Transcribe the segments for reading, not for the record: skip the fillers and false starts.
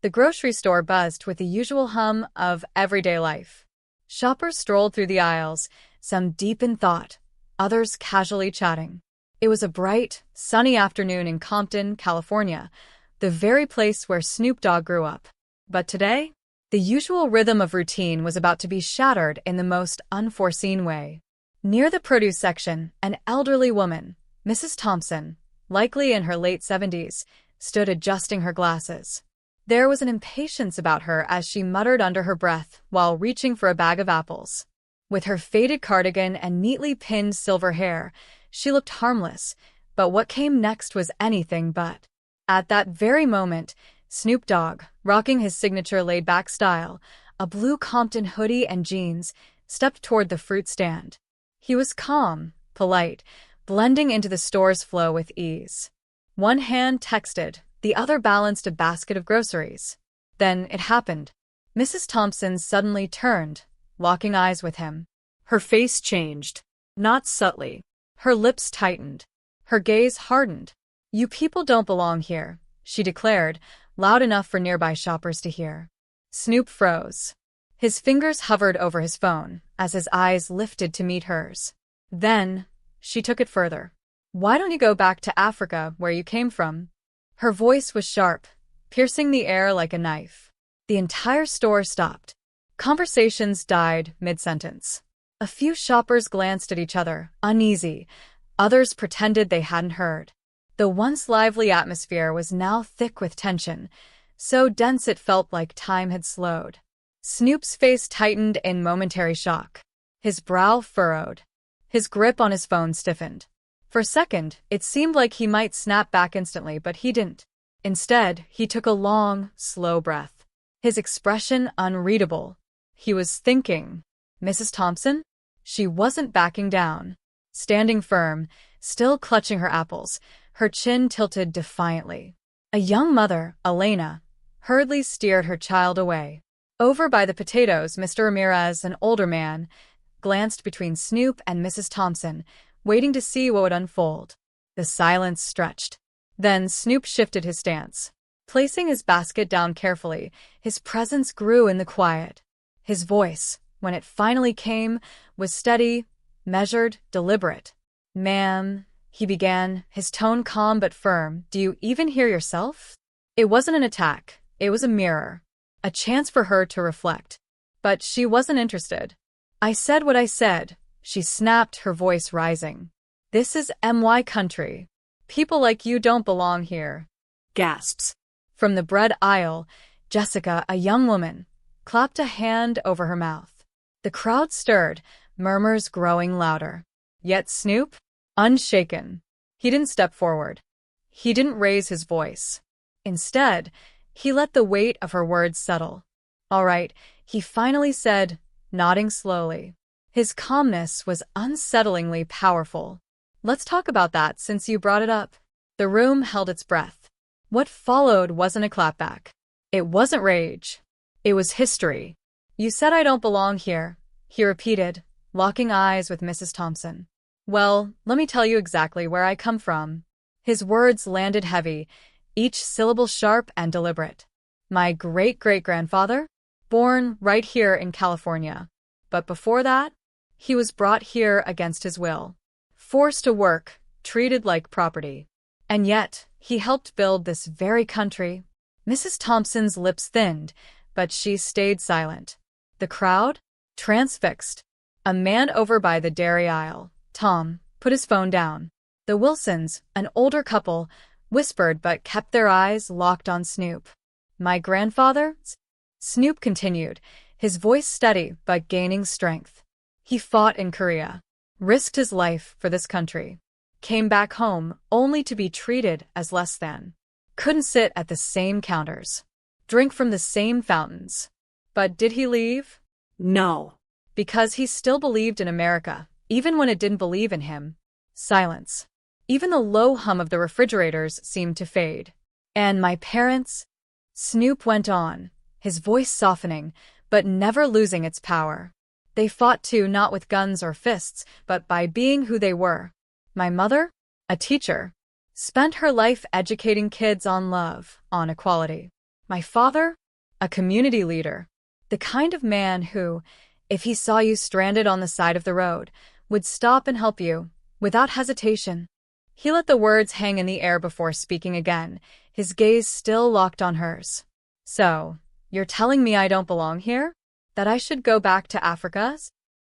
The grocery store buzzed with the usual hum of everyday life. Shoppers strolled through the aisles, some deep in thought, others casually chatting. It was a bright, sunny afternoon in Compton, California, the very place where Snoop Dogg grew up. But today, the usual rhythm of routine was about to be shattered in the most unforeseen way. Near the produce section, an elderly woman, Mrs. Thompson, likely in her late 70s, stood adjusting her glasses. There was an impatience about her as she muttered under her breath while reaching for a bag of apples. With her faded cardigan and neatly pinned silver hair, she looked harmless, but what came next was anything but. At that very moment, Snoop Dogg, rocking his signature laid-back style, a blue Compton hoodie and jeans, stepped toward the fruit stand. He was calm, polite, blending into the store's flow with ease. One hand texted, the other balanced a basket of groceries. Then it happened. Mrs. Thompson suddenly turned, locking eyes with him. Her face changed, not subtly. Her lips tightened. Her gaze hardened. "You people don't belong here," she declared, loud enough for nearby shoppers to hear. Snoop froze. His fingers hovered over his phone as his eyes lifted to meet hers. Then, she took it further. "Why don't you go back to Africa, where you came from?" Her voice was sharp, piercing the air like a knife. The entire store stopped. Conversations died mid-sentence. A few shoppers glanced at each other, uneasy. Others pretended they hadn't heard. The once lively atmosphere was now thick with tension, so dense it felt like time had slowed. Snoop's face tightened in momentary shock. His brow furrowed. His grip on his phone stiffened. For a second, it seemed like he might snap back instantly, but he didn't. Instead, he took a long, slow breath. His expression unreadable. He was thinking. Mrs. Thompson? She wasn't backing down. Standing firm, still clutching her apples, her chin tilted defiantly. A young mother, Elena, hurriedly steered her child away. Over by the potatoes, Mr. Ramirez, an older man, glanced between Snoop and Mrs. Thompson, waiting to see what would unfold. The silence stretched. Then Snoop shifted his stance. Placing his basket down carefully, his presence grew in the quiet. His voice, when it finally came, was steady, measured, deliberate. "Ma'am," he began, his tone calm but firm, "do you even hear yourself?" It wasn't an attack. It was a mirror. A chance for her to reflect. But she wasn't interested. "I said what I said," she snapped, her voice rising. "This is MY country. People like you don't belong here." Gasps. From the bread aisle, Jessica, a young woman, clapped a hand over her mouth. The crowd stirred, murmurs growing louder. Yet Snoop, unshaken. He didn't step forward. He didn't raise his voice. Instead, he let the weight of her words settle. "All right," he finally said, nodding slowly. His calmness was unsettlingly powerful. "Let's talk about that since you brought it up." The room held its breath. What followed wasn't a clapback. It wasn't rage. It was history. "You said I don't belong here," he repeated, locking eyes with Mrs. Thompson. "Well, let me tell you exactly where I come from." His words landed heavy, each syllable sharp and deliberate. "My great-great-grandfather? Born right here in California. But before that, he was brought here against his will. Forced to work, treated like property. And yet, he helped build this very country." Mrs. Thompson's lips thinned, but she stayed silent. The crowd? Transfixed. A man over by the dairy aisle, Tom, put his phone down. The Wilsons, an older couple, whispered but kept their eyes locked on Snoop. "My grandfather?" Snoop continued, his voice steady but gaining strength. "He fought in Korea, risked his life for this country, came back home only to be treated as less than. Couldn't sit at the same counters, drink from the same fountains. But did he leave? No. Because he still believed in America, even when it didn't believe in him." Silence. Even the low hum of the refrigerators seemed to fade. "And my parents?" Snoop went on, his voice softening, but never losing its power. "They fought too, not with guns or fists, but by being who they were. My mother? A teacher. Spent her life educating kids on love, on equality. My father? A community leader. The kind of man who, if he saw you stranded on the side of the road, would stop and help you, without hesitation. He let the words hang in the air before speaking again, his gaze still locked on hers. So, you're telling me I don't belong here? That I should go back to Africa?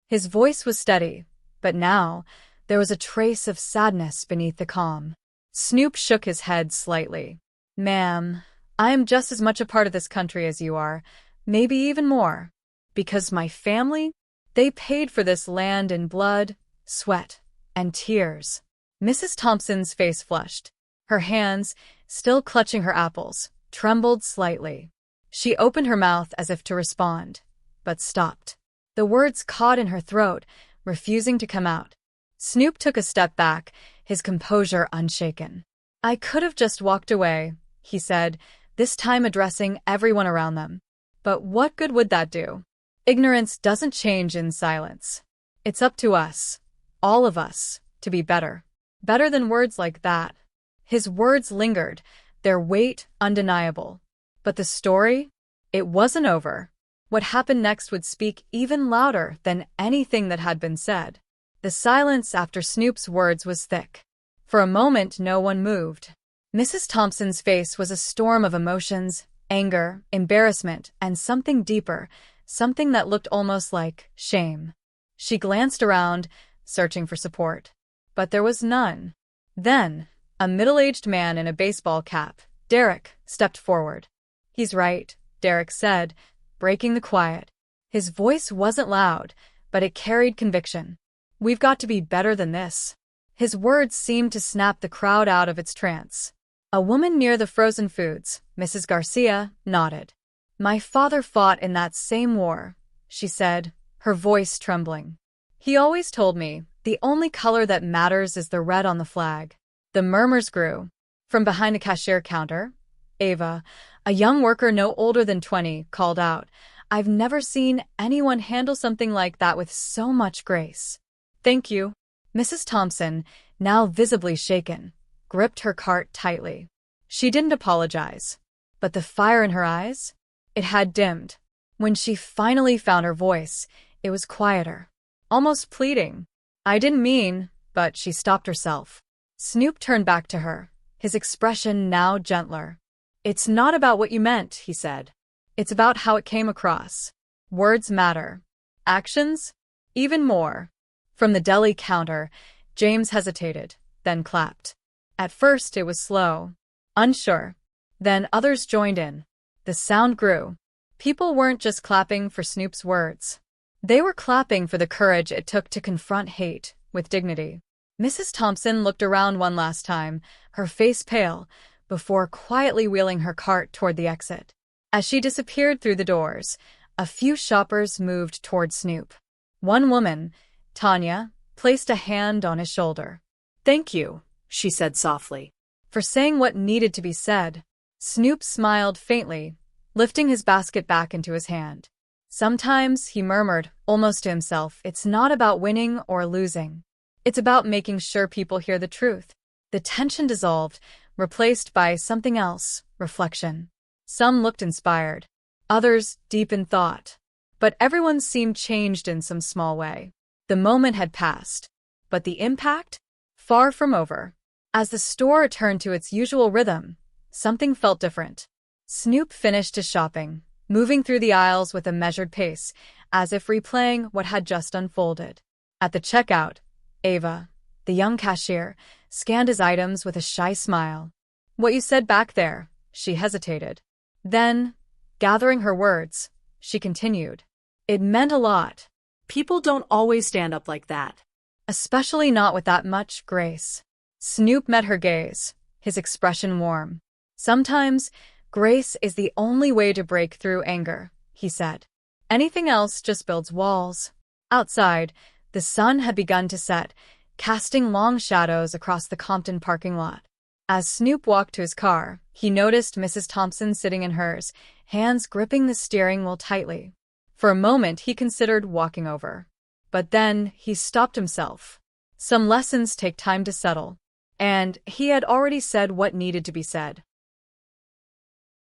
His voice was steady, but now there was a trace of sadness beneath the calm. Snoop shook his head slightly. Ma'am, I am just as much a part of this country as you are, maybe even more. Because my family, they paid for this land in blood, sweat, and tears. Mrs. Thompson's face flushed. Her hands, still clutching her apples, trembled slightly. She opened her mouth as if to respond, but stopped. The words caught in her throat, refusing to come out. Snoop took a step back, his composure unshaken. I could have just walked away, he said, this time addressing everyone around them. But what good would that do? Ignorance doesn't change in silence. It's up to us, all of us, to be better. Better than words like that. His words lingered, their weight undeniable. But the story? It wasn't over. What happened next would speak even louder than anything that had been said. The silence after Snoop's words was thick. For a moment, no one moved. Mrs. Thompson's face was a storm of emotions, anger, embarrassment, and something deeper, something that looked almost like shame. She glanced around, searching for support. But there was none. Then, a middle-aged man in a baseball cap, Derek, stepped forward. He's right, Derek said, breaking the quiet. His voice wasn't loud, but it carried conviction. We've got to be better than this. His words seemed to snap the crowd out of its trance. A woman near the frozen foods, Mrs. Garcia, nodded. My father fought in that same war, she said, her voice trembling. He always told me, the only color that matters is the red on the flag. The murmurs grew. From behind a cashier counter, Ava, a young worker no older than 20, called out, I've never seen anyone handle something like that with so much grace. Thank you. Mrs. Thompson, now visibly shaken, gripped her cart tightly. She didn't apologize. But the fire in her eyes? It had dimmed. When she finally found her voice, it was quieter, almost pleading. I didn't mean, but she stopped herself. Snoop turned back to her, his expression now gentler. It's not about what you meant, he said. It's about how it came across. Words matter. Actions? Even more. From the deli counter, James hesitated, then clapped. At first it was slow, unsure. Then others joined in. The sound grew. People weren't just clapping for Snoop's words. They were clapping for the courage it took to confront hate with dignity. Mrs. Thompson looked around one last time, her face pale, before quietly wheeling her cart toward the exit. As she disappeared through the doors, a few shoppers moved toward Snoop. One woman, Tanya, placed a hand on his shoulder. Thank you, she said softly, for saying what needed to be said. Snoop smiled faintly, lifting his basket back into his hand. Sometimes, he murmured, almost to himself, it's not about winning or losing. It's about making sure people hear the truth. The tension dissolved, replaced by something else, reflection. Some looked inspired, others deep in thought. But everyone seemed changed in some small way. The moment had passed, but the impact? Far from over. As the store returned to its usual rhythm, something felt different. Snoop finished his shopping, moving through the aisles with a measured pace, as if replaying what had just unfolded. At the checkout, Ava, the young cashier, scanned his items with a shy smile. What you said back there, she hesitated. Then, gathering her words, she continued. It meant a lot. People don't always stand up like that. Especially not with that much grace. Snoop met her gaze, his expression warm. Sometimes, grace is the only way to break through anger, he said. Anything else just builds walls. Outside, the sun had begun to set, casting long shadows across the Compton parking lot. As Snoop walked to his car, he noticed Mrs. Thompson sitting in hers, hands gripping the steering wheel tightly. For a moment, he considered walking over. But then, he stopped himself. Some lessons take time to settle. And he had already said what needed to be said.